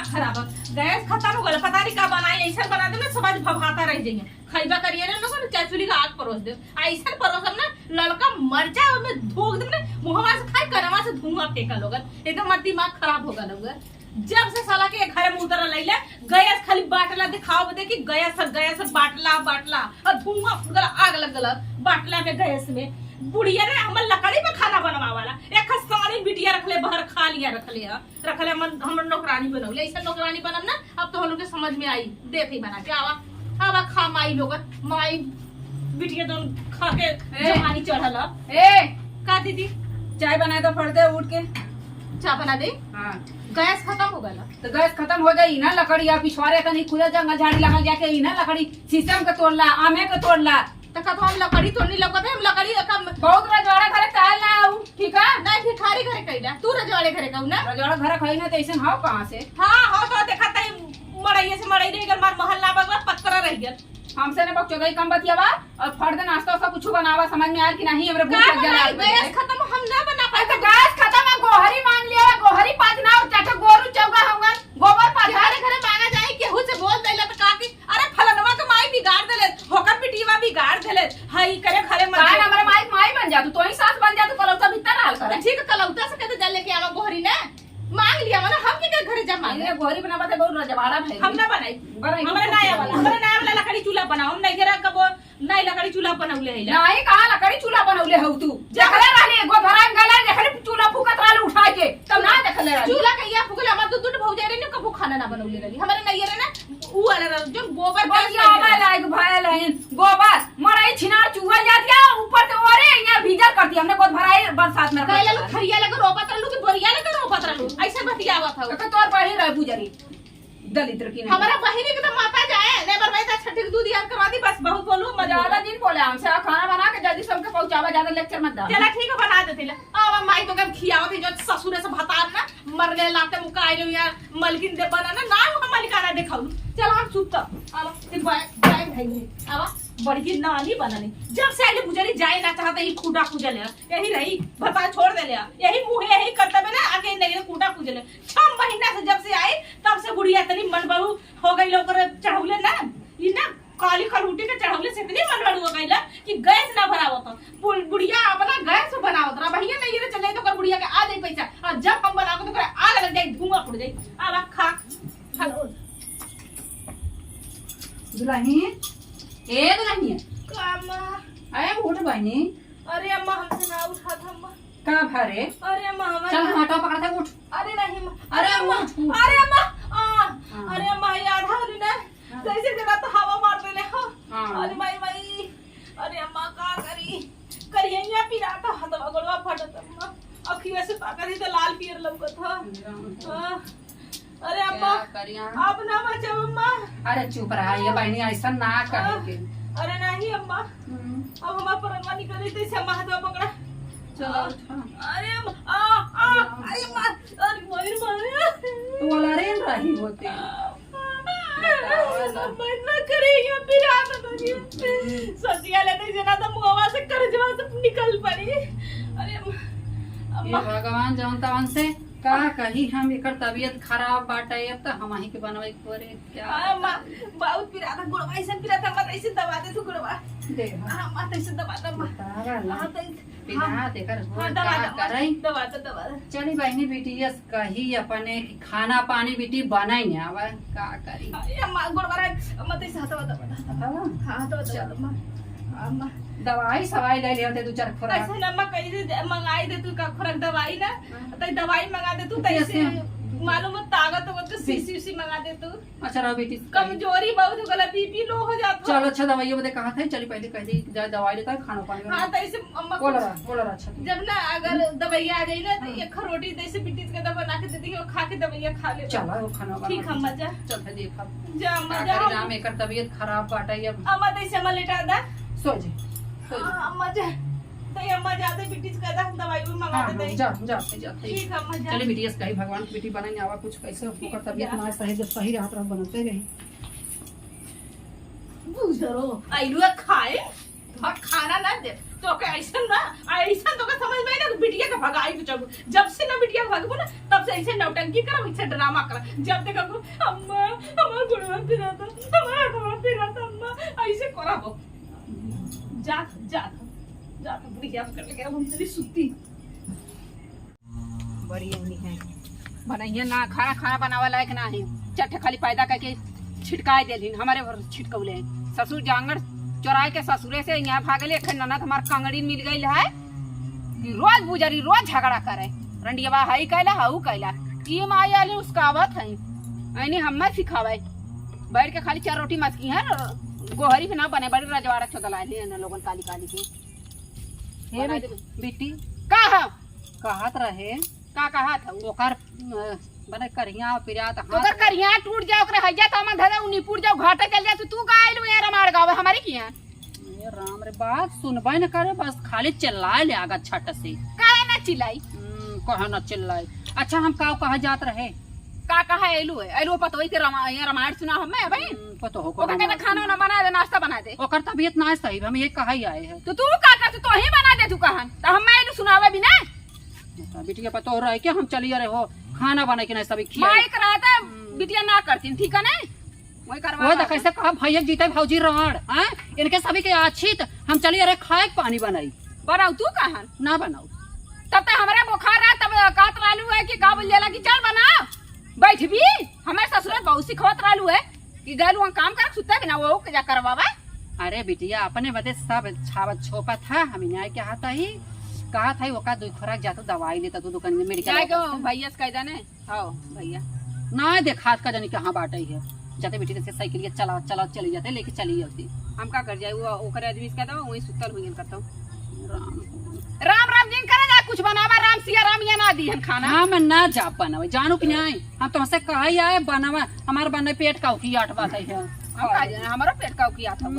दिमाग खराब है। गैस खत्म हो गया, पता नहीं का बनाई, ऐसा बना दे ना समझ भभाता रह जाइए। खैबा करिए ना लोगन चचुली का आग परोस दे, ऐसा परोसम ना ललका मरचा में धोक दे ना मुहवा से खाए कनवा से धुआं फेंका लोगन, एकदम मत दिमाग खराब होगा लोगन। जब से साला के घर में उतर लैले गैस खाली बाटला दिखाओ बदे कि गैस बाटला बाटला और धुआं फुटला आग लग गला बाटला में गैस में। बुढ़िया ने हमर लकड़ी पे खाना बनवा वाला एक सारी बिटिया रखले बाहर खा लिया रखले हमर नौकरानी बनौले। ऐसा नौकरानी बनम ना अब तो हम लोग के समझ में आई, देखी बना के आवा खा माई लोग माई बिटिया दोन खा के जवानी चढ़ल। ए का दीदी चाय बनाए तो फट दे उठ के चाय बना दे। हाँ गैस खत्म हो गया तो गैस खत्म हो जाई ना लकड़ी या पिछवाड़े का नहीं खुदा जंगल झाड़ी लगल जाके ई ना लकड़ी शीशम के तोड़ला आमे के तोड़ला तो कब हम लकड़ी तोड़नी लगत है, हम लकड़ी कम बहुत रजवाड़ा घरे काल ना आऊ ठीक है नहीं भिखारी घरे कइला तू रजवाड़े घरे कहू ना रजवाड़ा घरे खई ना तैसन हाउ कहां से। हां तो देखा तई मड़ाइए से मड़ाई रह गल मार मोहल्ला बगवा पत्थर रह गल हमसे ने बक चोगई कम बतियावा और फट दे नाश्ता सब कुछ बनावा समझ में आयल कि नहीं हमरे भूख लग गया गैस खत्म हम ना बना पाए तो गैस खत्म है गोहरी मांग लिया गोहरी पाजना और चाचा गोरू चौगा होगा गोबर पाजा घरे घरे मांगा जाए केहू से बोल देला तो काकी अरे फलनवा के माई बिगाड़ देले होकर पिटीवा बिगाड़ देले हई करे घरे मत कान हमरे माई बन जा तू ही सास बन जा तू कलौता भीतर हाल कर ठीक कलौता से कहते जल लेके आवा गोहरी ने मांग लिया वाला हम के घरे जा मांगे गोहरी बनावा तो बहुत रजवाड़ा भाई हम ना बनाई हमरे नया वाला लकड़ी चूल्हा बनाओ हम नहीं घेरा कबो नहीं लकड़ी चूल्हा बनौले है नहीं कहां लकड़ी चूल्हा बनौले हो तू देखले रहले गोधरा में गला देखले चूल्हा फूकत रहले उठा के तब ना देखले रहले चूल्हा कहिया फूकले हमर दूध भौजाई रे ने कबो खाना ना बनौले रही हमरे नहीं रे ना उ वाला रह जो गोबर बढ़िया में लायक भयल है गोबर मरई छिनार चूहा जातिया ऊपर से ओरे यहां भीजल करती हमने गोद भराई बरसात में कहले खरिया लगे रोपत रहलू कि बोरिया लगे रोपत रहलू ऐसे बतियावा था तो तोर बहिर रह बुजरी दलित्र की हमारा बहिनी के तो माता जाए ने बरवाई छठी के दूध याद करवा दी बस बहुत बोलू ज्यादा दिन बोले हमसे खाना बना के जल्दी सबके पहुंचावा ज्यादा लेक्चर मत दे चला ठीक है बना देते ले अब माई तो कम खियाओ थी जो ससुर से भतार ना मर गए लाते मुका आइलो यार मलकिन दे बना ना हम मलिकाना देखाऊ चल हम सुत अब फिर जाए भाई अब बड़ी नाली बननी जब से आइले बुजरी जाए ना चाहते ही खूटा खुजले यही रही भता छोड़ देले यही मुंह यही करतबे ना आगे नहीं खूटा खुजले 6 महीना से जब से आए तब से बुढ़िया तनी मन बहू हो गई लोग चढ़ौले ना ई ना काली खलूटी के चढ़ौले से इतनी मन बड़ू हो गईला कि गैस ना भरावत बुढ़िया अपना गैस बनावत रहा भैया नहीं रे चले तो कर बुढ़िया के आ जाई पैसा और जब हम बनावत तो आग लग जाई धुआं उड़ जाई अब खा हेलो दुल्हनी ए दुल्हनी कामा अरे उठ बहनी अरे अम्मा हमसे ना उठा था अम्मा का भरे अरे अम्मा चल हाथों पकड़ के उठ अरे नहीं अरे अम्मा अरे अम्मा अरे अम्मा याद आ रही ना कैसे जरा तो हवा मार देले हां अरे माई अरे अम्मा का करिए या पिरा तो हथवा गोड़वा फटत अम्मा अखिया से ताकत ही तो लाल पियर लौकत था अरे अम्मा आप ना बचाओ अम्मा अरे चुप रहा ये बहनी ऐसा ना कहे के अरे नहीं अम्मा अब हमारा परनवा निकले तो इसे हाथवा पकड़ा चलो अरे अम्मा अरे अम्मा अरे मयूर तो वाला रेन रही होते ना करे ये पिरा तो सचिया लेते जना तो मुंहवा से करजवा से निकल पड़ी अरे अम्मा भगवान जौन तवन से का कही हम एकर तबीयत खराब बाटे त हम ही के बनवाई करे क्या अम्मा बहुत पिरा था गुड़वा ऐसे पिरा था मत ऐसे दबा दे तू गुड़वा दे हां मत ऐसे दबा दे हां तो बिना देकर हो का करई दबा चली बहनी बिटियस कही अपने खाना पानी बिटी बनाई ने आवा का करी अम्मा गुड़वा मत ऐसे हटवा दबा हां तो चल अम्मा दवाई सवाई ले लियो ते दो चार खुराक ऐसे नम्मा कैसे मंगाई दे तू का खुराक दवाई ना तो दवाई मंगा दे तू तैसे मालूम ताकत हो तो सीसी मंगा दे तू अच्छा रहो बेटी कमजोरी बहुत हो गला बीपी लो हो जाता चलो अच्छा दवाई बदे कहा था चली पहले कह दी जा दवाई लेता खाना पानी हां तो ऐसे अम्मा बोला अच्छा जब ना अगर दवाई आ जाए ना तो एक रोटी जैसे बिट्टी के दवा बना के दे दी खा के दवाई खा ले चलो वो खाना बना ठीक अम्मा जा चल देखा जा अम्मा जा नाम एकर तबीयत खराब बाटे अब अम्मा तैसे अम्मा लेटा दा सो जी अम्मा जा तो अम्मा जाते बिट्टी का दवाई भी मंगा दे जा ठीक अम्मा जा चले बिटिया कही भगवान की बेटी बनाई आवा कुछ कैसे ओकर तबीयत ना सही रात रात बनते रही बुझरो आइलुआ खाए और खाना ना दे तो के ऐसा ना तो के समझ में ना बिटिया का भगाई के चलू। जब से ना बिटिया भगबो ना तब से ऐसे नौटंकी करा, ऐसे ड्रामा करा। जब देखो अम्मा हमार गुड़वा फिराता, हमार गुड़वा फिराता अम्मा ऐसे कराबो। जा बुढ़िया कर लगे हम चली सुती। बड़ी अंगी है बनाइए ना, खाना बनावा लायक ना है। चट्टे खाली पैदा करके छिटकाए देलिन, हमारे छिटकौले ससुर जांगड़ चोराए के ससुरे से यहाँ भागले। ननद हमार कंगड़ी मिल गई है कि रोज बुजरी रोज झगड़ा करे। रंडिया हई कैला हऊ कैला की माई आली उसका आवत है ऐनी हमें सिखावे। बैठ के खाली 4 रोटी मचकी है गोहरी भी ना बने, बड़ी रजवाड़ा चोदला है लोगन काली काली के। हे बेटी कहत रहे का कहा था ओकर बने करिया पिरिया त ओकर करिया टूट जाओ ओकरे हइया त हम धरे उनी पुर जाओ घाटे चल जा। तू गाइल में रमाड़ गावे हमारी किया। ए राम रे बात सुनबे न करे, बस खाली चिल्लाए ले आगा छट से। काहे ना चिल्लाई कहे न चिल्लाई। अच्छा हम का कहा जात रहे का कहा एलू पतोई के रामायण सुना हमें भाई पतो हो ओकर के खाना ना बना दे, नाश्ता बना दे। ओकर तबीयत ना सही, हम ये कहा ही आए हैं। तो तू का कर तो ही बना दे तू कहन त हम एलू सुनावे भी ना। बिटिया पतो रहे के हम चलिए रहे हो खाना बने के नहीं सभी खिया माई कराता बिटिया ना करती ठीक है ना। वही करवा वो कैसे कहा भैया जीते भौजी राड़ हैं इनके सभी के आछित हम चलिए रहे खाए पानी बनाई बनाऊ तू कहन ना बनाऊ। तब तक हमारे बुखार रहा तब कात रालू है कि का बोल जाला कि चल बना बैठ भी। हमारे ससुर बहुत सिखवत रालू है कि गलू काम कर सुता बिना वो क्या करवावा। अरे बिटिया अपने बदे सब छावत छोपा था हम न्याय के हाथ ही कहा था ओका 2 खुराक जातो दवाई लेता तू दुकान में मेडिकल जाए को भैया से कह जाने हां भैया ना देखात का जाने कहां बाटई है जाते बेटी से साइकिल चला चला चली जाते लेके चली जाती। हम का कर जाए वो ओकरे आदमी से कहता वही सुतल हुई करता राम राम जी करे जा कुछ बनावा राम सिया राम ये ना दी हम खाना। हां मैं ना जा बनावे जानू कि नहीं हम तुमसे कहा ही आए बनावा हमार बने पेट का की 8 बात है हम का जाने हमारा पेट का की आता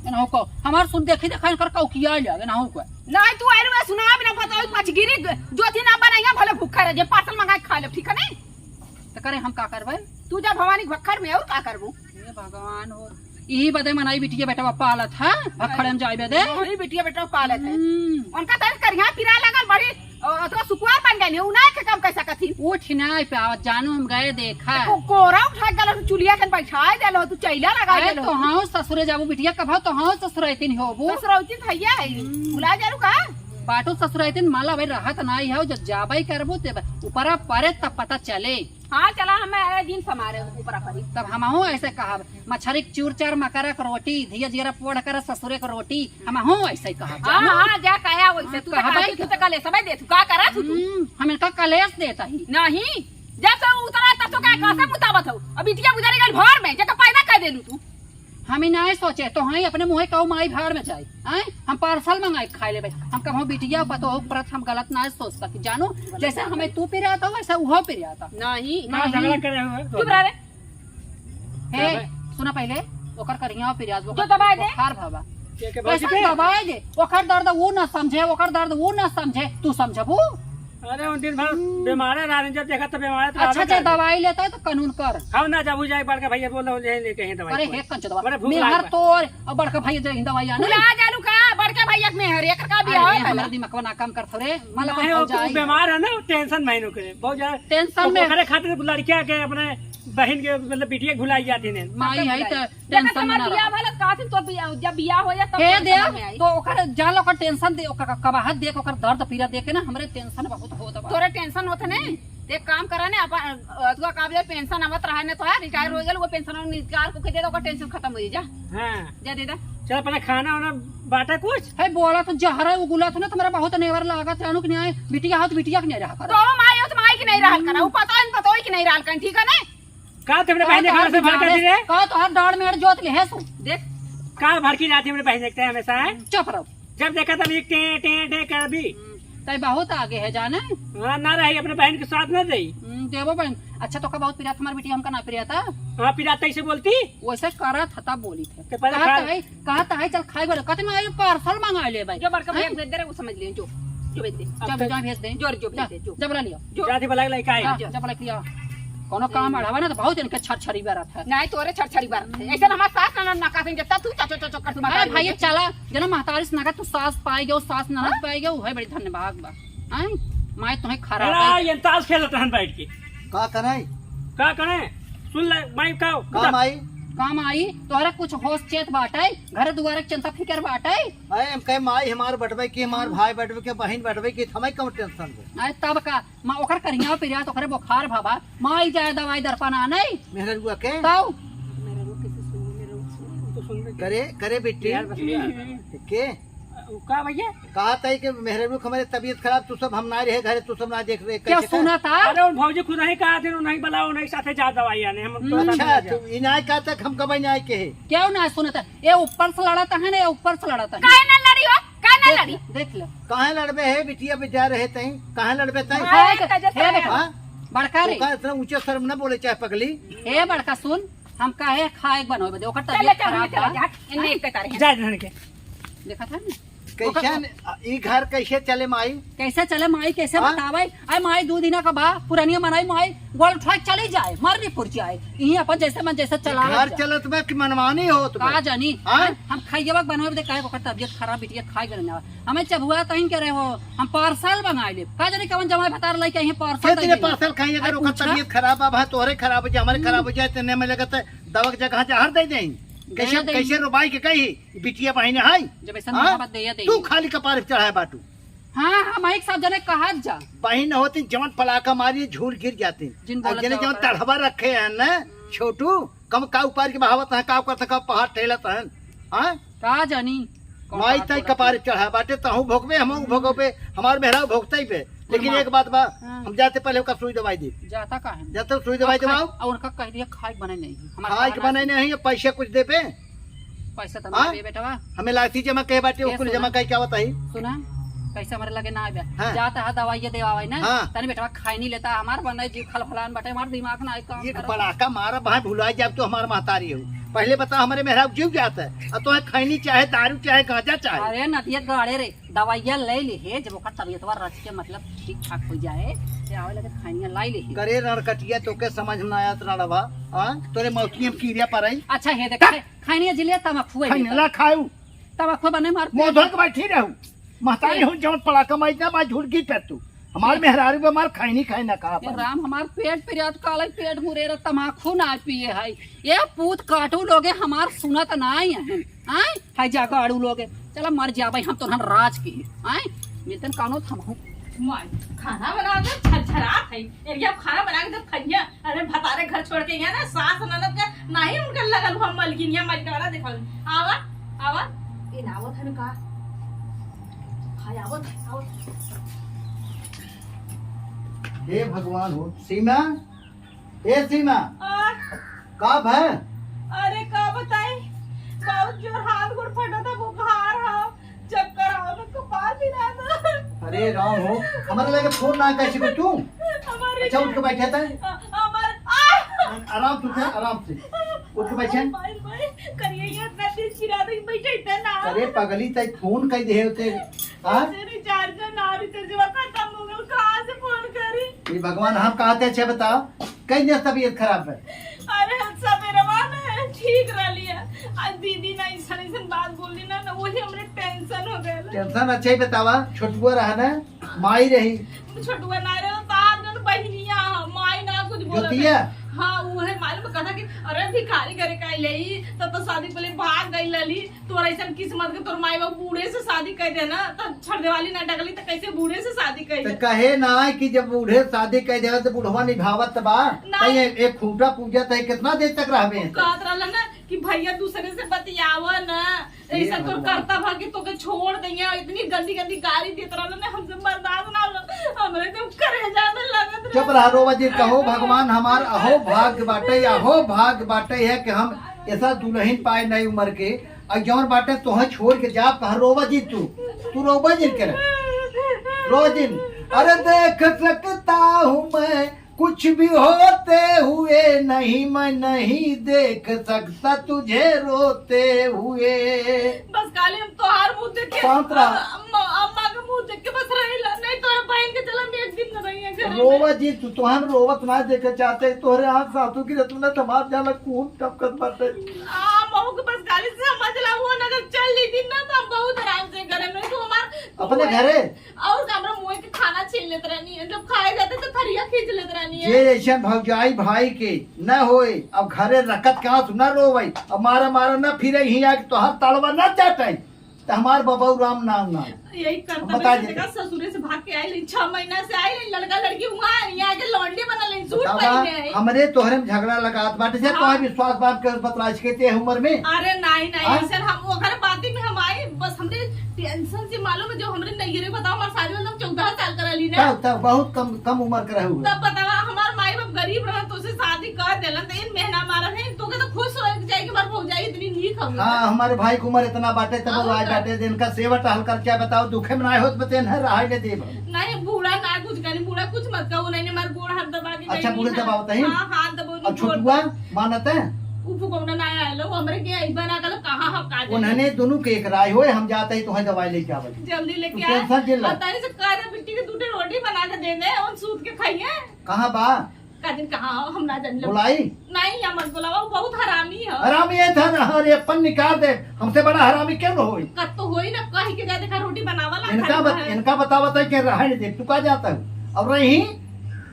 ना को हमार सुन देखी देखा कर कौकिया जागे ना हो को नहीं तू आइल में सुना बिना बताओ मछगिरी जोथी ना बनाइया भले भूखा रह जे पार्सल मंगा के खा ले ठीक है नहीं तो करे हम का करबे। तू जा भवानी भक्खर में और का करबू। हे भगवान हो यही बदे मनाई बिटिया बेटा पालत है भक्खड़ में जाई बदे वही बिटिया बेटा पालत है उनका तन करिया पिरा लगल बड़ी तो सुकुआर बन गई उना के कम कैसा कथी उठ ना पे जानू हम गए देखा कोरा उठा गल चुलिया के बैठा देलो तू चैला लगा देलो तो हां ससुरे जाबू बिटिया कभा तो हां ससुर आइतिन होबू ससुरौती भैया है बुला जालू का बाटो ससुर आइतिन माला भाई राहत नाही है जब जाबई करबू ते ऊपरा पारे तब पता चले। हां चला हम दिन समारे ऊपरा परी तब हम हूं ऐसे कहा मछरी चूर चार मकरा के रोटी धिया जीरा पोड़ कर ससुरे के रोटी हम हूं ऐसे कहा। हां जा कहया वैसे तू तो कले समय दे तू का करा तू हम इनका कलेश देता ही नहीं जब से उतरा तब तो का कैसे मुताबत हो अब बिटिया गुजरी गल भर में जका पैदा कर देलू तू हम नहीं सोचे तो हाँ अपने मुँह कहू माई भाड़ में जाए हैं हम पार्सल मंगाए खाए ले हम कहूँ बिटिया पतो हो प्रत हम गलत ना सोच सकी जानू जैसे हमें तू पिर आता वैसा वो पिर आता नहीं चुप रह रे हे सुना पहले ओकर करिया पिर आज जो दबाए दे खार भावा दबाए दे ओकर दर्द वो ना समझे ओकर दर्द वो ना समझे तू समझबू। अरे उन दिन भर बीमार है जब देखा तो बीमार तो अच्छा अच्छा दवाई लेता है तो कानून कर हम ना जब जाए बड़का भैया बोल रहे लेके हैं दवाई। अरे हे कंच दवा मेहर तोर और बड़का भैया दे दवाई आने बुला जालू का बड़का भैया के मेहर एकर का बियाह है हमरा दिमाग ना काम कर थोरे मला हो जाए बीमार है ना टेंशन महीनों के बहुत ज्यादा टेंशन में करे खातिर लड़किया के अपने बहन के मतलब बिटिया भुलाई जाती है माई है तो टेंशन में ना बियाह भले काथिन तो जब बियाह हो जाए तब हे दे तो ओकर जान ओकर टेंशन दे ओकर कबाहत देख ओकर दर्द पीड़ा देख के ना हमरे टेंशन बहुत होत बा तोरे टेंशन होत ने एक काम करा ने अपन अतवा काबले पेंशन आवत रहा ने तो है रिटायर हो गेल वो पेंशन निकाल को के दे ओकर टेंशन खत्म हो जा। हां जा दे दे चल पहले खाना वाना बाटा कुछ है बोला तो जहरा उगुला था ना तुम्हारा बहुत नेवर लागत है अनुक नहीं बिटिया हाथ बिटिया के नहीं रहा कर तो माई हो तो माई की नहीं रहल करा वो पता इन पता की नहीं रहल कर ठीक है ने का तुमने बहन खाना से भर कर दी रे का तो हर डाड़ में जोत ले है सु देख का भर की जाती है बहन देखते हैं हमेशा है चुप रहो जब देखा तब एक टे टे टे कर भी तय बहुत आगे है जाने हां ना रही अपने बहन के साथ ना देई देवो बहन अच्छा तो का बहुत पिरात हमारी बिटिया हमका ना पिरिया था हां पिरात ऐसे बोलती वैसे करा था बोली थे के पहले कहा है चल खाई बोले कहते मैं पार्सल मंगा ले भाई जो बड़का भैया दे दे वो समझ ले जो भेज दे जब भेज दे जो भेज दे जो जब लियो जाती भला लड़का है जब लिया कोनो काम अड़ावा ना तो बहुत इनके छरछरी बरत है। नहीं तोरे छड़छड़ी बार ऐसे हमार सास ननद ना कासें जब तू चचो चचो कर तू अरे भाई चला जना महतारी से नगा तू सास पाई गयो सास ननद पाई गयो है बड़ी धन्यवाद बा हैं माय तुम्हें खराब अरे है ये ताश खेलत हन बैठ के का करे का करे सुन ले माई का काम आई काम आई तोहरा कुछ होश चेत बाटे घर दुआरे के चिंता फिकर बाटे अरे हम कहे माई हमार बटवे की हमार भाई बटवे के बहन बटवे की हमें कम टेंशन हो अरे तब का माँ ओकर करिया पे तो ओकरे बुखार भाबा माई जाए दवाई दर्पणा नहीं मेहर बुआ के तब करे करे बेटी के का भैया कहा था कि मेहरबू हमारे तबीयत खराब तू सब हम ना रहे घरे तू सब ना देख रहे क्या सुना था अरे उन भौजी खुद नहीं कहा थे नहीं बुलाओ नहीं साथे जा दवाई आने हम तो अच्छा तू इनाय का तक हम कब न्याय के है क्यों ना सुना था ये ऊपर से लड़ाता है ना ये ऊपर से लड़ाता है काहे ना लड़ी हो काहे ना लड़ी देख लो कहाँ लड़बे है बिटिया बिटिया रहे तई कहाँ लड़बे तई है तजत हे है। बेटा हाँ बड़का रे तू का इतना ऊंचे शर्म न बोले चाहे पगली हे बड़का सुन हम काहे खाए बनोय बदे ओकर चल तबीयत चल खराब चल था जा इन्ने एक तारे जा धन के देखा था ना कैसे ई घर कैसे चले माई कैसे चले माई कैसे हाँ? बतावे आई माई 2 दिन का बा पुरानिया मनाई माई गोल उठा के चली जाए मरनी पुर जाए यही अपन जैसे मन जैसे चला घर चलत बा कि मनमानी हो तो का जानी हाँ? हम खाइएवा बनवाए दे काहे ओकर तबीयत खराब बिटिया खाई गले ना हमें चबुआ तहिन करे हो हम पार्सल मंगाए ले का जानी कवन जमाई बता रही कहीं पार्सल तेरे पार्सल खाई अगर ओकर तबीयत खराब बा तोहरे खराब हो जाए हमारे खराब हो जाए तेने में लगत दवा के जगह जहर दे दें कैसे दे कैसे रोबाई के कही बिटिया बहने हाय जब ऐसा हाँ? मोहब्बत दे दे तू खाली कपार पे चढ़ाए बाटू हां हम एक सब जने कहा जा बहन होती जवन पलाका मारी झूल गिर जाते जिन और बोलत जने जाओ जवन तड़हवा रखे हैं ना छोटू कम का ऊपर के बहावत है का करत का पहाड़ ठेलत है हां का जानी माई तई कपार पे चढ़ा बाटे तहु भोगबे हमहु भोगबे हमार मेहरा भोगतई पे लेकिन एक बात बा हाँ। हम जाते पहले ओका सुई दवाई दे जाता का है जाते सुई दवाई दवाओ और उनका कह दिया खाई बने नहीं खाए के बनाए नहीं पैसे कुछ दे पे पैसा तो हाँ? नहीं बेटा हमें लाठी जमा कहे बाटे ये ओकुल सुना। जमा कहे क्या बताई सुना पैसा हमारे लगे ना आवे हाँ। जाता है दवाई देवाई ना हाँ। तनी बेटा खाई नहीं लेता हमार बने जीव खलखलान बटे हमार दिमाग ना काम एक करो। पड़ाका मारा भाई भुलाई जब तो हमार महतारी हो पहले बता हमारे मेहरा जीव जाता है अब तो खैनी चाहे दारू चाहे गांजा चाहे अरे नदिया गाड़े रे दवाइया ले ली है जब ओकर तबीयत रच के मतलब ठीक ठाक हो जाए ते आवे लगे खाइया लाई ली करे रणकटिया तो के समझ में आया रणवा हां तोरे मौती में कीड़िया पड़ई अच्छा है देख खाइया जिले तमखुए खैनला खाऊ तमखुए बने मार मोधो के बैठी रहू महतारी हो जवन पड़ाका माई ना बा झुड़की पे तू हमार मेहरारू पे हमार खैनी खाई ना कहा ये राम हमार पेट पिरियात काले पेट मुरे रे तमाखू ना पिए है ये पूत काटू लोगे हमार सुनत ना आई है आय है जा गाड़ू लोगे चला मर जाबे हम तो राज की आय मिलतन कानो थमहु माई खाना बना दे छरछरात है एक जब खाना बना के जब खइया अरे भतारे घर छोड़ के यहाँ ना सास ननद के नहीं उनके लगल हम मलकिनिया मलकाना देखल आवा आवा इन आवत है का खाय आवत हे भगवान हो सीमा ए सीमा कब है अरे का बताई बहुत जोर हाथ गोड़ फटा था बुखार हा चक्कर आ तो कपार भी ना था अरे राम हो हमारे लगे फोन ना कैसे को तू हमारे अच्छा उठ के बैठे था हमारे आराम से आराम से उठ के बैठे भाई भाई करिए ये इतना तेज चिरा दे बैठे इतना ना अरे पगली तई फोन कई दे होते हां तेरे चार्ज ना रिचार्ज खत्म हो गया कहां से फोन करी ये भगवान हम कहते अच्छे बताओ कई दिन तबीयत खराब है अरे सवेरे वाला ठीक रह लिया आज दीदी ना ऐसा बात बोली ना वही हमरे टेंशन हो गया टेंशन अच्छा ही बतावा छोटुआ रहा ना माई रही छोटुआ ना रहे तार ना बहनिया माई ना कुछ बोला जोतिया हाँ वो है मालूम कहा कि अरे भिखारी करे का ले तब तो शादी पहले भाग गई लली तोर ऐसा किस्मत के तोर माई बाप बूढ़े से शादी कर देना तब छड़े वाली ना डगली तो कैसे बूढ़े से शादी कर तो दे कहे ना कि जब बूढ़े शादी कर देगा तो बुढ़वा निभावत बा तई एक खूंटा पूजा तई कितना देर तक रहबे कहत रहला ना कि भैया दूसरे से बतियावा ना ऐसा तो करता भा कि तोके छोड़ दिया इतनी गंदी गंदी गाली देत रहला ना हमसे बर्दाश्त ना होला हमरे तो करेजा में लगत चुप रहा रोवा जी कहो भगवान हमार अहो भाग्य बाटे है कि हम ऐसा दुल्हन पाए नई उम्र के और जौन बाटे तोहे छोड़ के जा कहा रोवा जी तू रोवा जी के रो जिन अरे देख सकता हूँ मैं कुछ भी होते हुए नहीं, मैं नहीं देख सकता तुझे रोते हुए। बस काली हम तोहार मुंह देख के पांतरा। अम्मा के मुंह देख के बस रहिला, नहीं तो बहन के चला मैं एक दिन न रही है घर में। रोवत जी तू हम रोवत ना देखे चाहते, तोहरे आँख सासू की तुमने समाज जाला खून टपकत बाटे। महू के बस गाली से समझ ला, वो नगर चल ली थी ना तो हम बहुत आराम से करे में तो हमार अपने घरे और हमरा मुंह के खाना छीन लेते रहनी है, जब खाए जाते तो थरिया खींच लेते रहनी है। ये ऐसा भौजाई भाई के न होए, अब घरे रखत कहाँ सुना रोवई, अब मारा मारा न फिरे ही आके तो हर तलवा न चाटे, तो हमार बबू राम नाम ना यही करता बता मैं देते। देखा ससुरे से भाग के आई 6 महीना से आई लड़का लड़की वहाँ यहाँ के लौंडे बना ले सूट बतावा, पहने आई। हमरे तोहरे में झगड़ा लगात बाटे से तोहरे विश्वास बात कर बतलाश के ते उम्र में। अरे नहीं नहीं हाँ? सर हम वो घर बाती में हम आए बस हमरे टेंशन से मालूम है, जो हमरे नैयरे बताओ हमारे शादी मतलब 14 साल करा ली ना, तब बहुत कम कम उम्र का हुए। तब बतावा हमार माई बाप गरीब रहा तो उसे शादी कर देलन तो इन महीना मारा है तो के तो खुश हो जाए कि बार हो जाए इतनी नीक हम। हाँ हमारे भाई की उम्र इतना बाटे तब हाँ, वो आए हाँ। बाटे दिन का सेवा टहल कर क्या बताओ, दुखे में ना होत बते न रहा ले देब। नहीं बूढ़ा ना कुछ करी, बूढ़ा कुछ मत कहो, नहीं मार गोड़ हाथ दबा के अच्छा, नहीं बूढ़े ना। दबावता ही? हां हाथ दबो और छोटुआ मानत है उप कोना ना आया लो हमरे के आई बना कल कहां हम का दे उन्होंने दोनों के एक राय होए, हम जाते ही तुम्हें दवाई लेके आवे। जल्दी लेके तू टेंशन जिल्ला। आ बताई से कारे बिट्टी के दूटे रोटी बना के दे दे और सूत के खाइए। कहाँ बा का दिन कहां हो हम ना जान लो बुलाई? नहीं या मत बुलावा, वो बहुत हरामी है। हरामी ये था ना, अरे अपन निकाल दे, हमसे बड़ा हरामी क्यों होई? कत तो होई ना कह के जाते का रोटी बनावाला इनका बतावता कि रहा नहीं दे, तू का जाता है अब रही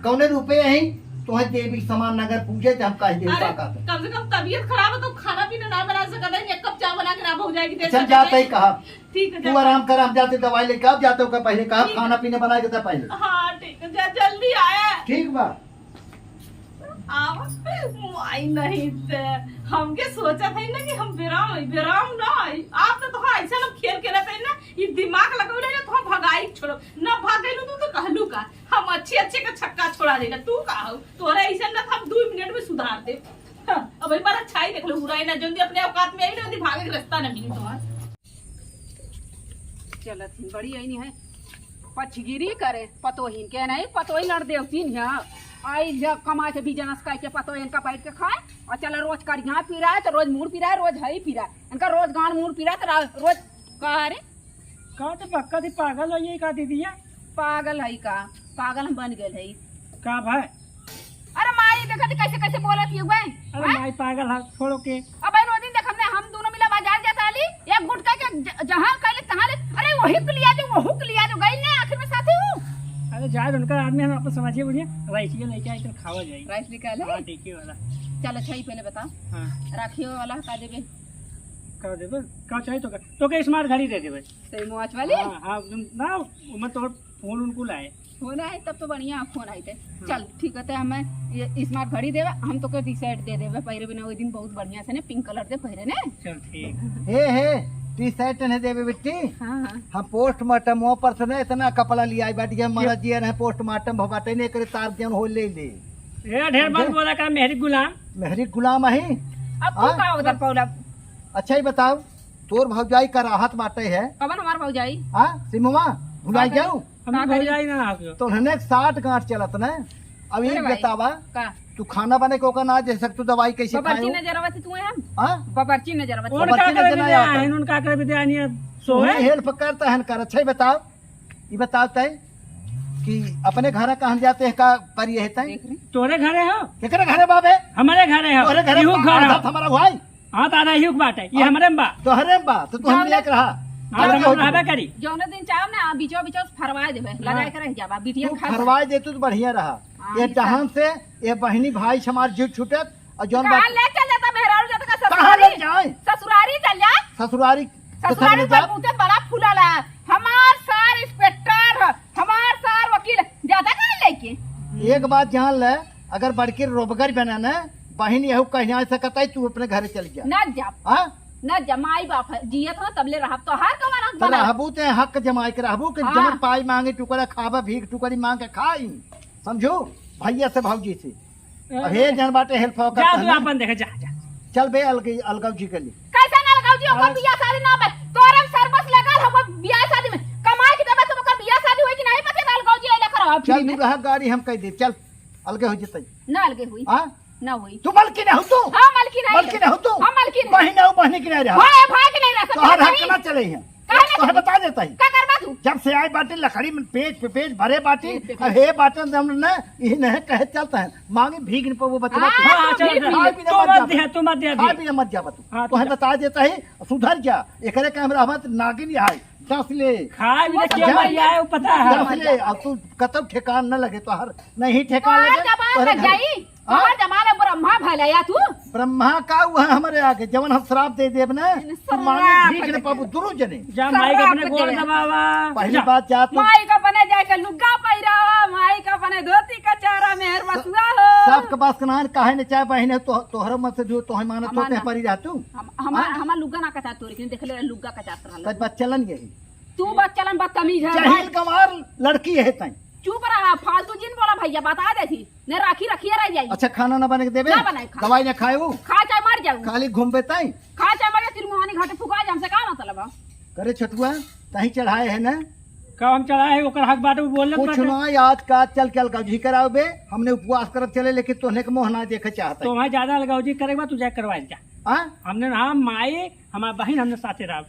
कौने रुपए है तुम्हें देवी समान नगर पूछे थे हम कह दे अरे का कम से कम तबीयत खराब है तो खाना पीना ना बना सकता है, एक कप चाय बना के ना हो जाएगी दे चल जाता ही कहा ठीक है तू आराम कर, हम जाते दवाई लेके अब जाते हो पहले कहा खाना पीना बना के था पहले। हाँ ठीक है जल्दी आया ठीक बा आई नहीं थे हमके सोचा था ना कि हम विराम ना आई आप तो ऐसा ना खेल के रहते हैं ना, ये दिमाग लगाओ ना तो हम भगाई छोड़ो ना भागे तो कहलू का हम अच्छे का छक्का छोड़ा देगा तू का हो तोरा ऐसा ना हम 2 मिनट में सुधार दे। हाँ, अब एक बार अच्छा ही देख लो बुराई ना जल्दी अपने औकात में आई ना भागे के रास्ता ना मिली तुम्हारा। चलत ही बड़ी आई नहीं है पछगिरी करे पतोहीन के नहीं पतोही लड़ देवतीन है आई जब कमा के बिजनेस करके पतोहीन का बैठ के खाए और चला रोज करिया पी रहा है तो रोज मूड पी रहा है, रोज हई पी रहा है, इनका रोज गांड मूड पी रहा है तो रोज कहा रे का तो पक्का थी पागल है ये का दीदिया पागल है का पागल हम बन गए है का भाई। अरे माई देखा थी कैसे कैसे बोलत है भाई अरे माई पागल है छोड़ो के। अब भाई रोज दिन देख हमने हम दोनों मिला बाजार जाता आली एक गुटका के जहां कहले तहां ले अरे वही के लिया जो वो के लिया जो गई ने आखिर में साथी हूं। अरे जाए उनका आदमी हम आपको समझिए बढ़िया राइस के लेके आए तो खावा जाएगी। राइस निकाले हाँ टीके वाला। चल अच्छा ही पहले बता हाँ राखियो वाला का देबे का देबे का चाहिए तो के स्मार्ट घड़ी दे देबे। सही मोच वाली हाँ हाँ ना मैं तो फोन उनको लाए फोन है तब तो बढ़िया फोन आई थे। चल ठीक है हमें ये स्मार्ट घड़ी देवे हम तो के टी शर्ट दे देवे पहिरे बिना वो दिन बहुत बढ़िया से ने पिंक कलर दे पहिरे ने। चल ठीक हे टी शर्ट ने देवे बेटी हाँ हाँ हम पोस्टमार्टम वो पर से ना इतना कपड़ा लिया बाटी के महाराज जी ने पोस्टमार्टम भबाटे ने करे तार जन हो ले ये ढेर बात बोला का मेहरी गुलाम मेहरी गुलाम है। अब तू का उधर पौला अच्छा ही बताओ तोर भौजाई का राहत बाटे है कवन हमार भौजाई हाँ सिमुआ भुलाई जाऊं हम भौजाई ना आपको तो हने 60 गांठ चलत ना अब अरे ये भाई। बतावा का तू खाना बने को का ना दे सकतू दवाई कैसे बबरची खाए नजरवती तू हम हां बबरची नजरवती और उनका बच्चे करे ने विद्या आता है। है उनका करे विद्या नहीं सो सोहे है हेल्प करता है कर अच्छा ही बताओ ये बताओ तय कि अपने घर कहाँ जाते हैं का पर ये है देख रही तोरे घरे हो केकरे घरे बाबे हमारे घरे हो तोरे घरे इहू घर हो हमारा भाई हाँ दादा इहू बात है ये हमारे में बा तोहरे बा तो तू हम लेके रहा हाँ तो हम रहबे करी जौने दिन चाहो ना बीचो बीचो फरवाए देबे लगाए के रह जाबा बिटिया तू खा फरवाए दे तू तो बढ़िया रहा हाँ, ये ये जहां से ये बहनी भाई समाज जुट छूटत और जौन कहां बात ले चल जाता मेहरारू जाता का कहाँ ले ससुरारी जाए ससुरारी चल जा ससुरारी ससुरारी पर पूछे बड़ा फूला ला हमार सार इंस्पेक्टर है हमार सार वकील ज्यादा कहां लेके एक बात जान ले अगर बड़की रोबगर बना ना बहन यहू कहना सकता है तू अपने घर चल जा न जा हाँ न जमाई बाप है जियत ना तबले रहब तो हर कवन हक तो बना रहबू ते हक जमाई के रहबू के हाँ। जमन पाई मांगे टुकड़ा खावा भीख टुकड़ी मांग के खाई समझो भैया से भाऊजी से अब हे जन बाटे हेल्प जा करता तू है अपन देखे जा जा चल बे अलगव जी के लिए कैसे ना लगाऊ जी ओकर बियाह शादी ना बे तोरम सरबस लगल हो बियाह शादी में कमाई के देबे तो ओकर बियाह शादी होई कि नहीं पता ना लगाऊ जी आइला करब चल तू रहा गाड़ी हम कह दे चल अलगे हो जतई ना अलगे हुई हां ना हुई। तू मलकी न हो तू हाँ मलकी नहीं मलकी न हो तू हाँ मलकी नहीं बहिन हो बहिन की नहीं रहा भाई भाई के नहीं रह तो हर हक सकते ना चले हैं काहे ना तो चली? बता देता ही का करबा तू जब से आए बाटे लकड़ी में पेज पे पेज भरे बाटे और हे बाटे हम न ये नहीं कहे चलता है मांगे भीग न वो बचवा हाँ, तू हाँ, चल, भी- चल। खाए पीने तू मत मत जा दे तू मत दे खाए पीने मत जा तू हाँ, तो है बता देता है सुधर जा एकरे कैमरा मत नागिन है 10 ले खाए भी क्या जा। मर जाए वो पता है 10 ले अब तू कतब ठेकान न लगे तो हर नहीं ठेकान हमार लगे जमाना तोहरे लग घर- जाई हाँ? हमार जमाना ब्रह्मा भलाया तू ब्रह्मा का हुआ हमारे आगे जवन हम श्राप दे देब ना तो मांगे भीग न पाबू दुरु जने जा माई के अपने सर्राफ गोड़ दे। दबावा पहली जा। बात जा तू माई का बने जाए के लुग्गा पहिरा माई का बने धोती कचारा मेहर बसुआ हो सबके पास कनान काहे न चाहे बहिन है तो तोहर मत से जो तोहे मानत तो हमार ते ना। परी रहतू हमार लुग्गा ना कचा तोरी देख ले लुग्गा कचात रहल सच बात चलन यही तू बच्चलन बदतमीज है चाहिल कमार लड़की है तई चुप रहा फालतू जिन बोला भैया बता दे थी ने राखी रखिए रह जाई अच्छा खाना न बने के देबे ना बनाए खा। दवाई न खाएऊ खा चाहे मर जाऊं खाली घूमबे तई खा चाहे मर तिल मुहानी घाटे फुका जा हमसे का मतलब है करे छटुआ तही चढ़ाए है ना कब हम चढ़ाए है ओकर हक बाटे वो बोलत कुछ बाटे ना आज का चल चल का जी कराओबे हमने उपवास करत चले लेकिन तोहने के मोह ना देखे चाहता तो वहाँ ज्यादा लगाओ जी करेगा तू जाए करवाए जा हां हमने हाँ माई हमारा बहन हमने साथे रहा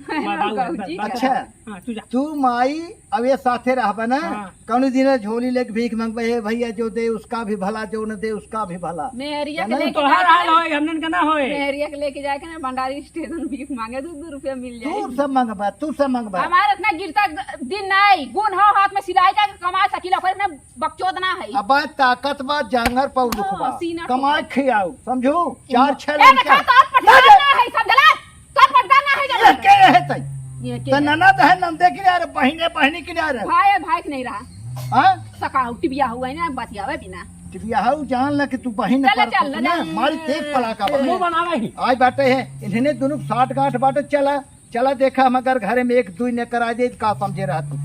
गौजी। अच्छा हाँ तू जा तू माई अब ये साथे रहबा ना हाँ। कौन दिन झोली लेके भीख मांगबे हे भैया जो दे उसका भी भला जो न दे उसका भी भला मेहरिया के जाना लेके तो हर हाल होए हमने का ना होए मेहरिया के लेके जाके ना भंडारी स्टेशन भीख मांगे 2 रुपया मिल तू जाए सब मांगबा तू सब मांगबा हमारे इतना गिरता दिन नहीं गुण हो हाथ में सिलाई का कमा सकीला कोई इतना बकचोद ना है अब ताकत बा जांगर पौ दुखबा सीना कमाए खियाऊ समझो 4-6 ए देखा तो पठान ना है समझला तो पठान ना है ये जरा के रहे तई ये त ननद है नंदे के यार बहिने बहिनी के यार भाई भाई नहीं रहा हां सकाऊ टिबिया हुआ है ना बतियावे बिना बियाहू जान ल कि तू बहिन चल, पर चल, ना चल। मारी तेज पला का मुंह बनावे ही आज बाटे है इन्हें दोनों 60 गांठ बाटे चला चला देखा हम अगर घरे में 1-2 ने करा दे का समझे रहा तू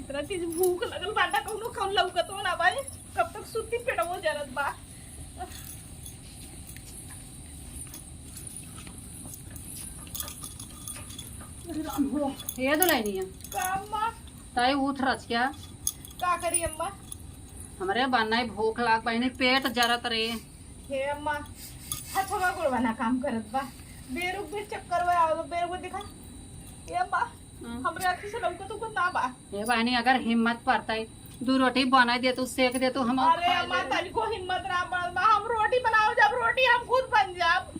इतना चीज भूख लगल बाटा कौनो खाऊं लौकतो ना भाई कब तक सुती पेटवो जरत बा ये दुल्हनी है का अम्मा ताई उठ रच क्या का करी अम्मा हमरे बनना भूख लाग बहनी पेट जरत रे हे अम्मा हथवा गोड़वाना काम करत बा बेरुक बे चक्कर वा आओ बेरुक दिखा हे अम्मा हमरे आँखी से लौकतो को ना बा ये बहनी अगर हिम्मत पड़ता 2 रोटी बना दे तू सेक दे तू हम अरे अम्मा ताली को हिम्मत ना बा हम रोटी बनाओ जब रोटी हम खुद बन जाब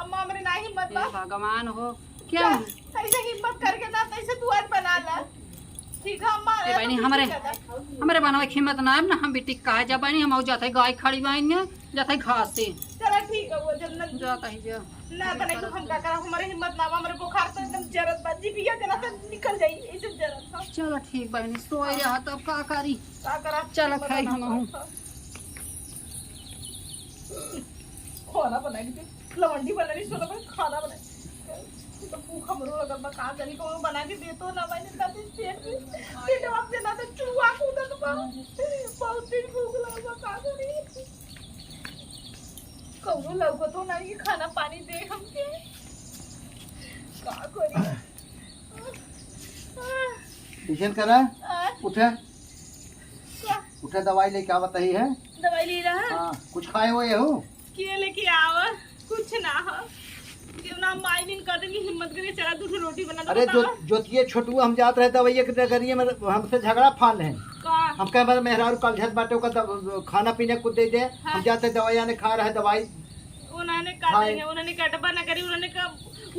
अम्मा हमरे ना हिम्मत बा भगवान हो क्या ऐसे हिम्मत करके ना तैसे तू आज बना ला ठीक है अम्मा ए बहनी हमरे बनवा हिम्मत ना ना हम बेटी कहा जा बहनी हम जाते गाय खड़ी बहनी जाते घास से चला ठीक है वो जब न जाता ही जा ना तने को हम का करा हमारे हिम्मत ना बा हमारे बुखार तो एकदम जरत बा जी पिया जरा तो निकल जाई ऐसे जरत था चलो ठीक बहनी सोए रहा तब का करी का करा चल खाई हम हूं खाना बना के लवंडी बना रही सोना पर खाना बना तो भूख हमरो लगल बा का करी को बना के दे तो ना मैंने ताते पेट वक्त ना तो चूहा कूदत बा बहुत दिन भूख लगल बा का करी कौनो लौको तो नहीं खाना पानी दे हमके का करी ट्यूशन करा आ, उठे का उठे दवाई लेके आवत ही है दवाई ले रहा हां कुछ खाए हुए हो के लेके आवा कुछ ना हो क्यों ना माई दिन कर देंगे हिम्मत करके चला दूसरी रोटी बना दो अरे जो जोतिये छोटू हम जात रहे दवाइये के नगरिये में हमसे झगड़ा फान है का हम कहे मेरे मेहरारू कल झट बाटे का खाना पीने को दे दे हम जाते दवाइयाँ ने खा रहे दवाई उन्होंने का देंगे उन्होंने कटबा ना करी उन्होंने का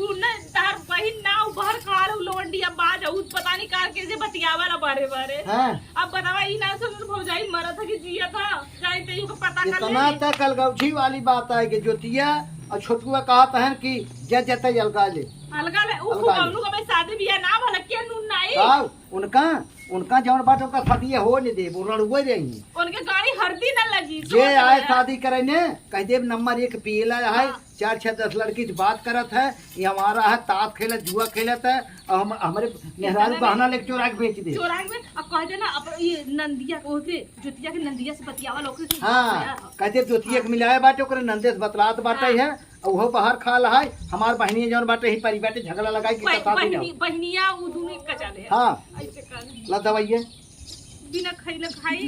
उन्हें तार बहिन ना बाहर खा रहे लोंडी अब बाज उस पता नहीं कार कैसे बतियावा ना बारे बारे हैं अब बतावा ई ना सुन भौजाई मरा था कि जिया था जाए तो को पता कर इतना ले तक अलगौछी वाली बात है कि जोतिया और छोटुआ कहा है कि जत जते अलगा ले अलगा ले उ अलगा ले। कौनो का भाई शादी बियाह ना भला के नून नहीं साहब उनका उनका जौन बात का शादी हो नहीं दे वो लड़ुए रही उनके गाड़ी हरदी ना लगी जे सोच आए रहे। शादी करे ने कह देव नंबर 1 पियला है 4-6-10 लड़की से बात करत है ये हमारा है ताश खेलत जुआ खेलत है और हम हमारे मेहरारू गहना लेके चोरा के बेच दे चौराहे में अब कह देना अब ये नंदिया को होते ज्योतिया के नंदिया से बतियावा लोग से हाँ कहते जोतिया के मिलाए बाटे ओकरे नंदे से बतलात बाटे है और वो बाहर खा रहा है हमार बहनी जौन बाटे ही परी बाटे झगड़ा लगाई कि साथ ही जाओ बहनिया उ दोनों का चले हाँ ऐसे कर ला दवाइये बिना खइले खाई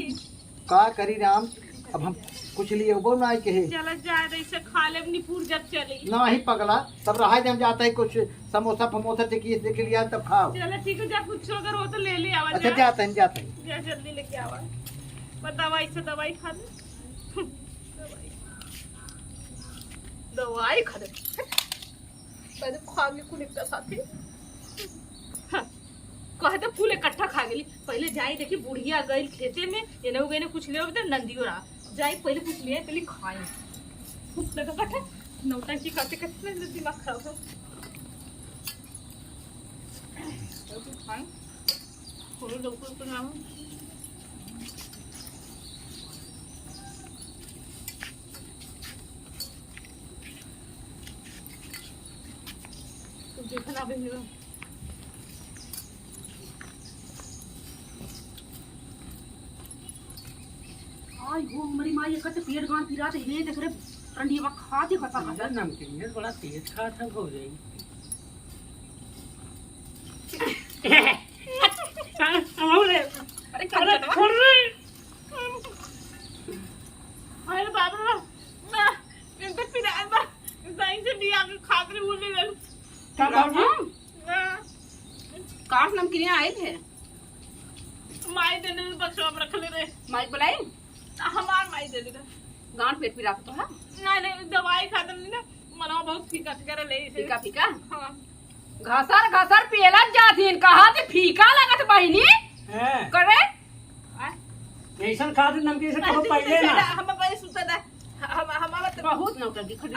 का करी राम, अब हम कुछ लिए वो ना कहे चल जा रही से खा ले निपुर जब चली ना ही पगला, तब रहा हम जाता है कुछ समोसा फमोसा टिकी देख लिया तब खाओ। चलो ठीक है, जब कुछ अगर हो तो ले ले आवा। अच्छा जाते हैं जा जल्दी लेके आवा, पर दवाई से दवाई खा ले। दवाई खा ले पहले खा के कुल एक साथी कहे तो फूल इकट्ठा खा गेली। पहले जाई देखी बुढ़िया गई खेते में ये नौ गई कुछ ले तो नंदियो रहा जाई पहले कुछ लिए पहले खाए भूख लगा कट्ठा नौटंकी करते करते दिमाग खराब हो खाए थोड़ा लोग तो ना तो देखना भी नहीं आई हो हमारी माँ ये कहते पेट गांड पी रहा था ये देख रे ठंडी हवा खाते खाता खाता नमकीन है बड़ा तेज खा था हो जाएगी। अरे छोड़ रे अरे बाबा ना इनके पिराए बा सही से दिया के खाकर बोले ले क्या बाबू काट नमकीन आए थे माई देने में बक्सवा में रख ले रे माई बुलाई हमार माई दे दे गांड पेट पी रहा तो है नहीं दवाई खाता नहीं ना मना बहुत फीका फीका ले इसे फीका फीका हां घसर घसर पियला जाथीन कहा थे फीका लगत बहिनी है करे ऐसा खा दे नमकीन से कहो पहले ना हम पहले सुता था हमारा तो बहुत नौटंकी खड़ी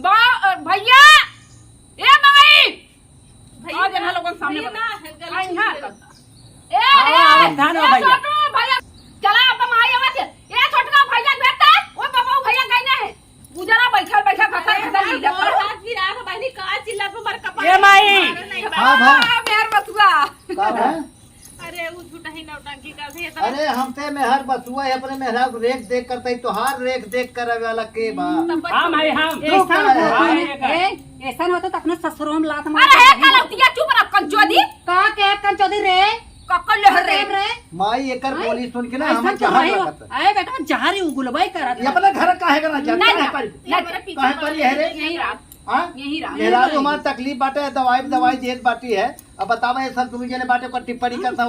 बा भैया ए माई भैया आज हम लोगन सामने ना आई हां आओ, ध्यान रखो भैया। छोटू भैया चला अब माई आवाज ए छोटका भैया बेटा ओ बाबू भैया गईना है गुजरा बैठल बैठल खतर खतर लीला पर हाथ गिरा है भाई का चिल्ला पे मर कपा ए माई हाँ भाई मेहर बसुआ का है? अरे वो झूठा ही नौटंकी का थे अरे हमसे मेहर बसुआ है अपने मेहरा को रेख देख करते तो हार रेख देख कर वाला के बा हाँ भाई हम चुप कर। ऐसा होता तो अपने ससुरों में लात मार अरे का लौटिया चुप रह कंचोदी का के कंचोदी रे कक्कल लहर रे माई एकर बोली सुन के ना हम जहां लगत आए बेटा जहारी उगुलबाई करत ये अपना घर काहे करना चाहता है पर मेरे पीछे काहे पर ये है रे यही रात हां यही रात मेरा तो हमार तकलीफ बाटे दवाई देत बाटी है। अब बतावे सब तुम जने बाटे को टिप्पणी करता हो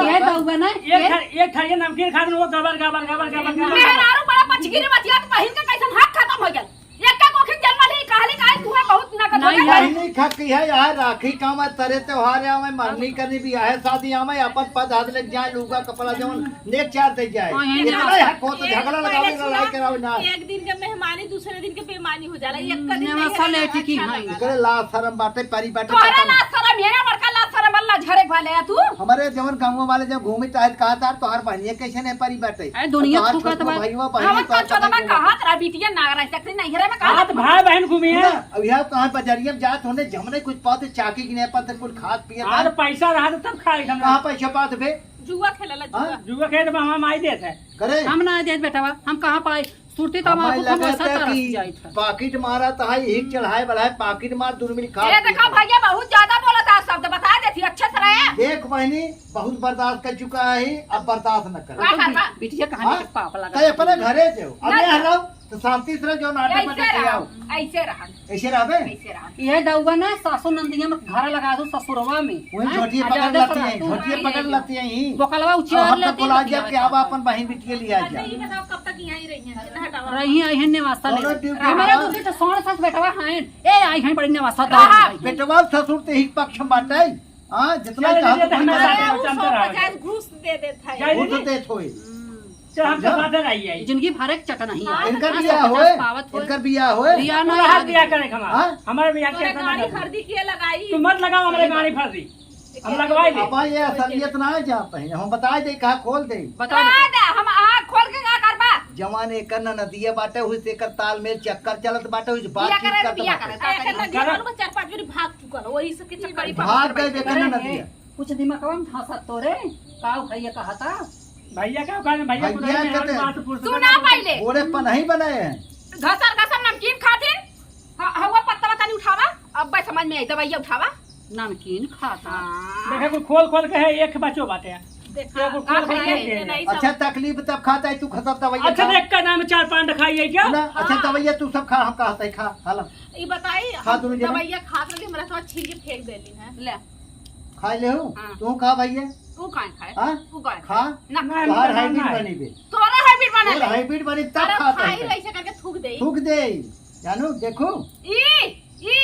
ये कर दउगा ना एक थाली नमकीन खा दे वो गबर गबर गबर गबर मेहरारू बड़ा पचगिरी मतिया तो बहिन का कैसन हाथ खत्म हो गया एक का कोखी जन्म ली कहली काहे तू है बहुत नकद हो गया नहीं खकी है यार राखी काम है तरे त्योहार आवे मरनी करनी भी है शादी आवे अपन पद हाथ लग जाए लूगा कपड़ा जवन नेक चार दे जाए इतना हक हो तो झगड़ा लगावे लड़ाई करावे ना एक दिन के मेहमानी दूसरे दिन के बेईमानी हो जाला एक का दिन नेवा साले टिकी हां करे ला शरम बाटे परी बाटे तोहरा ना शरम ये बड़का ला शरम अल्लाह झरे वाले तू हमारे जवन गांव वाले जब घूमे ताहत कहा था तोहर बहनिया कैसे ने परी बाटे ए दुनिया थूकत बा भाईवा हम बहनी तो चोदा में कहा तेरा बिटिया ना रह सकती नहीं रे में कहा हाथ भाई बहन घूमी है अब यहाँ कहाँ बजरिया में जात होने जमने कुछ पाते चाकी की नहीं पाते कुछ खाद पिए आज पैसा रहा तो तब खाए हम कहाँ पैसा पाते बे जुआ खेलला जुआ हाँ? जुआ खेत में हम आई देते हैं करे हम ना दे बेटा हम कहां पाए सुरती तो हमारे हमारे को लगा ऐसा था तरस कि जाई था पाकिट मारा था हिक चढ़ाए बढ़ाए पाकिट मार दुर्मिल खा ये देखो भैया बहुत ज्यादा बोला था शब्द बता देती अच्छे से रहे देख बहनी बहुत बर्दाश्त कर चुका है अब बर्दाश्त न करे बिटिया हाँ? कहानी के पाप तो लगा अपने घरे जाओ अबे हलो तो शांति से जो नाटक में ऐसे आओ रहा ऐसे रहा ऐसे रहबे ऐसे रहा ये दउगा ना सासु नंदिया में घर लगा दो ससुरवा में वही छोटी पकड़ लेती है छोटी पकड़ लेती है ही बोकलवा और उचिया हम लेती तो बुला जब के अब अपन बहन बिटिया लिया अच्छा जा ये बताओ कब तक यहीं रही हैं ना हटावा रही आई है नेवासा ले दोनों ड्यूटी हमारे में। दूसरी तो सोन सास बेटवा हैं ए आई हैं बड़ी नेवासा दा बेटवा ससुर ते ही पक्ष में बाटे हां जितना चल, चाहत दे दे, उतना हमारा बाटे। वो चलता रहा। 150 घूस दे देता है जय वो दीदी। तो देत होई चल हम तो साथ रही है जिंदगी भर एक चट नहीं है इनकर बियाह होए इनकर बियाह होए रिया ना हाथ दिया करे हमारा हाँ? हमारे बियाह तोरे के गाड़ी खरीदी के लगाई तू मत लगाओ हमारे गाड़ी फंसी हम लगवाई दे अब ये असलियत ना जाते हैं हम बता दे कहा खोल दे बता हम आँख खोल के क्या करबा जवान एकर न नदिया बाटे हुई से एकर तालमेल चक्कर चलत बाटे हुई बातचीत करत बिया बाटे। करे एक जीवन में 4-5 बार भाग चुका है वही से के चक्कर ही भाग गए बेकर न नदिया कुछ दिमाग में हंसा तो रे काऊ भैया कहा था भैया क्या कहने भैया को भैया नहीं कहते हैं। बात पूछ तू ना पहले बोले पर नहीं बनाए हैं घसर घसर नमकीन खातिर हवा पत्ता बतानी उठावा अब भाई समझ में आई दवाइया उठावा नमकीन खाता देखा कोई खोल खोल के है एक बच्चों बाटे देखा वो का खाई खाई है। है नहीं अच्छा सब तकलीफ तब खाता है तू खसब दवाइया अच्छा खा देख का नाम 4-5 खाइए क्या ना अच्छा दवाइया तू सब खा हम कहते खा हालम ई बताई खा तूने जरा। दवाइया खा के हमरा तो छील के फेंक देली है ले खा ले हो हाँ। तू खा भैया तू काहे खाए हाँ तू काहे खा ना बाहर हाइब्रिड बनी बे तोरा हाइब्रिड बना और ले हाइब्रिड बनी तब अरे खाता खाई है ऐसे करके थूक दे थूक दे जानू देखो ई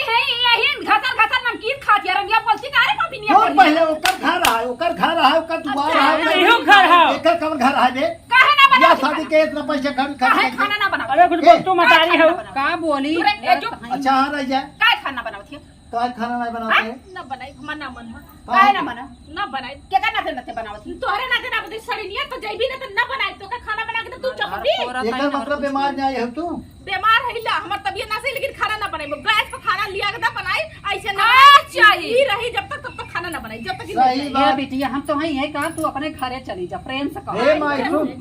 है यही घटर नमकीन खाती रंगिया बोलती का रे मम्मी ने और पहले ओकर घर रहा है ओकर घर रहा है ओकर दुआर अच्छा, रहा है इहो घर है। एकर कवन घर है बे काहे ना या बना शादी के इतना पैसा खर्च काहे कर खाना ना बनाओ अरे कुछ ए, तू मतारी हो का बोली तू रे, ए, जो- अच्छा हाँ रह जाए काहे खाना बनावत है तो आज खाना नहीं बनाते हैं ना बनाई मना मन काहे ना बना ना बनाई के का नाते बनावत है तोहरे ना देना बदे सड़निया तो जइबी ना तो ना बनाई तो का खाना बना के तो तू चपड़ी एकर मतलब बीमार नहीं है तू बीमार है हमर तबियत ना सही लेकिन खाना ना बनाई गैस पे खाना लिया के ना बनाई ऐसे ना अच्छा, ही रही जब तक तब तक खाना ना बनाई जब तक सही ये बात बिटिया हम तो वही है कहा तू अपने घरे चली जा प्रेम से कहा हे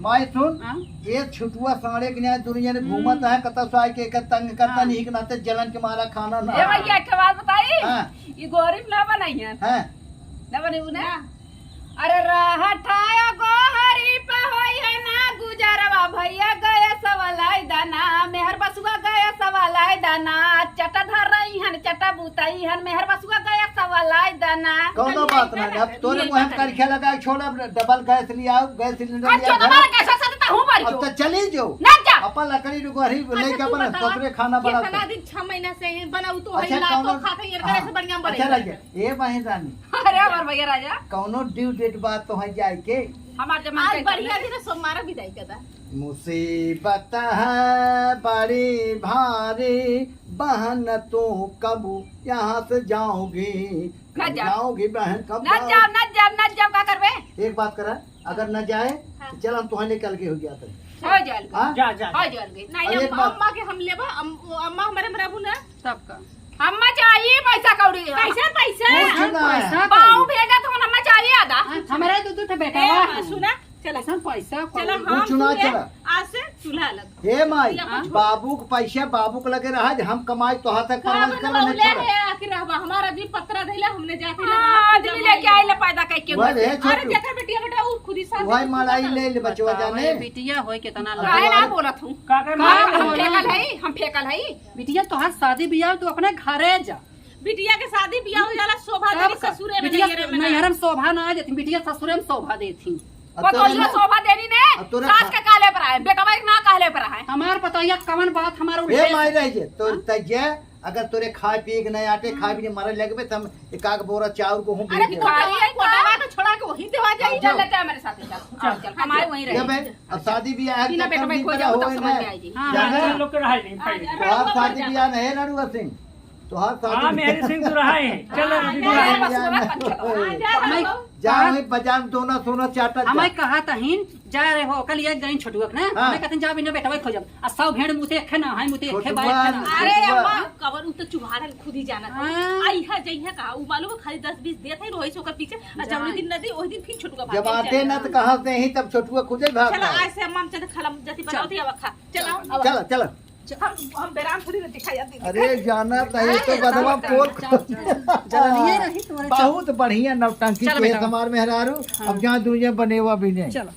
माय सुन हाँ? ये छुटुआ साड़े के न्याय दुनिया ने घूमत है कत साय के एक तंग करता नहीं के नाते जलन के मारा खाना ना ए भैया के बात बताई हाँ। ये गरीब ना बनाई है हैं ना बनी उने अरे रहठाया गोहरी पे होई है ना गुजरवा भैया गए सवालाई दाना मेहर बसुआ गए सवालाई दाना चटा धर रही हन चटा बुताई हन मेहर बसुआ गए सवालाई दाना कौनो बात नहीं अब तोरे मुंह कर खेला लगा छोड़ा डबल गैस लिया गैस सिलेंडर अच्छा लिया तुम्हारा कैसा सतता हूं बारी अब तो चली जो ना जा अपन लकड़ी रुगरी लेके अपन ससुरे खाना कितना बनाते दिन 6 महीना से बनाऊ तो है अच्छा ना तो कौनो खाते ये करे से बढ़िया बने अच्छा लगे ए बहन रानी अरे हमार भैया राजा कौनो ड्यू डेट बात तो है जाए के हमार जमान आज बढ़िया दिन सोमवार विदाई कदा मुसीबत है बड़ी भारी बहन तू कब यहाँ से जाओगी ना कब जाओ। जाओगी बहन कब ना जाओ का करबे एक बात करा अगर न जाए तो चल हम तुम्हें निकल के हो गया था हो जाल हाँ? जा जा हो जाल गई नहीं अरे एक बात- अम्मा के हम लेबा अम्मा हमारे में रहबू ना सबका अम्मा चाहिए पैसा कौड़ी कैसे पैसा कुछ ना है। पैसा बाऊ भेजा तो अम्मा चाहिए आधा हमारा दूध बेटा ए, सुना चला ऐसा पैसा चला कौड़ी। हम चुना सुने, चला। आज से चूल्हा अलग हे माई हाँ? बाबू के पैसा बाबू के लगे रहा हम कमाई तो हाथ तक हम परवंश कर नहीं ले छोड़ा ले आखिर रहबा हमारा भी पत्रा धैला हमने जाके आदमी लेके आइले पैदा करके वह रे अरे छोटू जेकर बेटिया बेटा वो खुद ही साथ वही मलाई ले ले बचवा बताओ, जाने ये बिटिया होय कितना काहे लगा ना बोलत हूं का कर का हम बोला? फेकल है बिटिया तोहार शादी बियाह तू अपने घरे जा बिटिया के शादी बियाह हो जाला शोभा सब देवी का। ससुरे में बिटिया नैहरे में ना। नैहरम शोभा ना देती बिटिया ससुरे में शोभा देती वो तो ये शोभा देनी ने अब तोरा सास के काले पर है बेटा भाई ना काले पर है हमार पतोहिया कवन बात हमार हे उल्टे माई रह जे तो तजे अगर तोरे खाए पिए के नहीं आटे खाए भी मरे लगबे तो हम एक आग बोरा चाउर को हूं अरे भेज कोटावा कोटावा को छोड़ा के वहीं देवा जाई चल लेते हैं मेरे साथ चल चल हमारे वहीं जब रहे है अब शादी ब्याह है तीनों बेटा भाई खो जाओ तब समझ में आएगी हाँ, जाने हम लोग के रहा नहीं पहले तोहार शादी ब्याह नहीं लड़ुआ सिंह तोहार हां शादी मेरे सिंह तो रहा है चल अभी जा, रहा है। बस पूरा पंच जा हमें जा वही बाजार में दोना सोना चाटा जा। हमें कहा तहीन जा रे हो कल ये गई छोटुआ ना हाँ। मैं कहते जा बिना बेटा भाई खोजब आ सब भेड़ मुते खे ना है मुते खे छोटुआ, बाय खे ना अरे छोटुआ। अम्मा कवर उ तो चुहाड़ल खुद ही जाना हाँ। आई है जइहा का उ मालूम है खाली 10 20 देत है रोहित से ओकर पीछे आ जौने दिन नदी ओही दिन फिर छोटू का जब आते ना तो कहाँ से ही तब छोटुआ खुदे चलो भागता है आज से अम्मा हम चल खलम जति बनावती अब खा चलो चल चल हम बेराम थोड़ी ना दिखाई जाती अरे जाना नहीं तो बदवा पोल जल्दी रही तुम्हारे बहुत बढ़िया नवटंकी चल के बेटा। हमार मेहरारू अब जहाँ दुनिया बने हुआ भी नहीं चलो